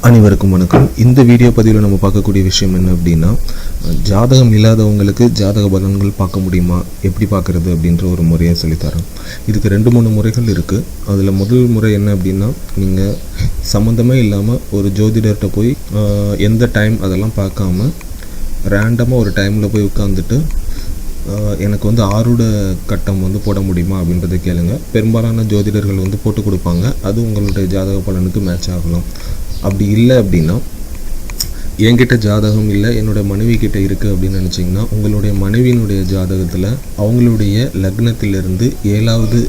அனைவருக்கும் வணக்கம். இந்த வீடியோ பதிவில் நம்ம பார்க்கக்கூடிய விஷயம் என்ன அப்படின்னா, ஜாதகம் இல்லாதவங்களுக்கு ஜாதக பலன்கள் பார்க்க முடியுமா, எப்படி பார்க்குறது அப்படின்ற ஒரு முறையை சொல்லித்தரோம். இதுக்கு 2-3 முறைகள் இருக்குது. அதில் முதல் முறை என்ன அப்படின்னா, நீங்கள் சம்மந்தமே இல்லாமல் ஒரு ஜோதிடர்கிட்ட போய் எந்த டைம் அதெல்லாம் பார்க்காம ரேண்டமாக ஒரு டைமில் போய் உட்காந்துட்டு எனக்கு ஆருட கட்டம் போட முடியுமா அப்படின்றத கேளுங்க. பெரும்பாலான ஜோதிடர்கள் போட்டு கொடுப்பாங்க. அது உங்களுடைய ஜாதக பலனுக்கு மேட்ச் ஆகலாம். அப்படி இல்லை அப்படின்னா, என்கிட்ட ஜாதகம் இல்லை, என்னோட மனைவி கிட்ட இருக்குது அப்படின்னு நினச்சிங்கன்னா, உங்களுடைய மனைவியினுடைய ஜாதகத்தில் அவங்களுடைய லக்னத்திலிருந்து 7வது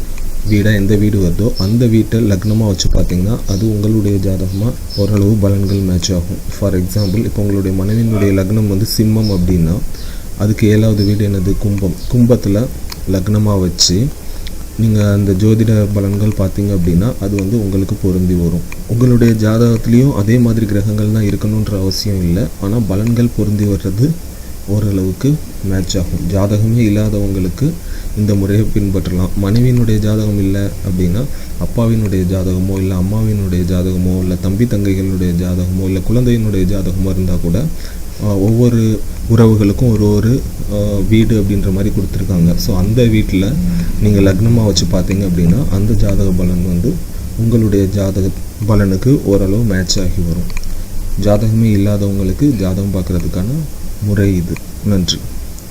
வீடாக எந்த வீடு வருதோ அந்த வீட்டை லக்னமாக வச்சு பார்த்திங்கன்னா அது உங்களுடைய ஜாதகமாக ஓரளவு பலன்கள் மேட்ச் ஆகும். ஃபார் எக்ஸாம்பிள், இப்போ உங்களுடைய மனைவியினுடைய லக்னம் சிம்மம் அப்படின்னா அதுக்கு 7வது வீடு என்னது, கும்பத்தில் லக்னமாக வச்சு நீங்கள் அந்த ஜோதிட பலன்கள் பார்த்தீங்க அப்படின்னா அது உங்களுக்கு பொருந்தி வரும். உங்களுடைய ஜாதகத்துலேயும் அதே மாதிரி கிரகங்கள் தான் இருக்கணுன்ற அவசியம் இல்லை. ஆனால் பலன்கள் பொருந்தி வர்றது ஓரளவுக்கு மேட்ச் ஆகும். ஜாதகமே இல்லாதவங்களுக்கு இந்த முறையை பின்பற்றலாம். மனைவியினுடைய ஜாதகம் இல்லை அப்படின்னா அப்பாவினுடைய ஜாதகமோ இல்லை அம்மாவினுடைய ஜாதகமோ இல்லை தம்பி தங்கைகளுடைய ஜாதகமோ இல்லை குழந்தையினுடைய ஜாதகமோ இருந்தால் கூட ஒவ்வொரு உறவுகளுக்கும் ஒரு வீடு அப்படின்ற மாதிரி கொடுத்துருக்காங்க. ஸோ அந்த வீட்டில் நீங்கள் லக்னமாக வச்சு பார்த்தீங்க அப்படின்னா அந்த ஜாதக பலன் உங்களுடைய ஜாதக பலனுக்கு ஓரளவு மேட்ச் ஆகி வரும். ஜாதகமே இல்லாதவங்களுக்கு ஜாதகம் பார்க்குறதுக்கான முறை இது. நன்றி.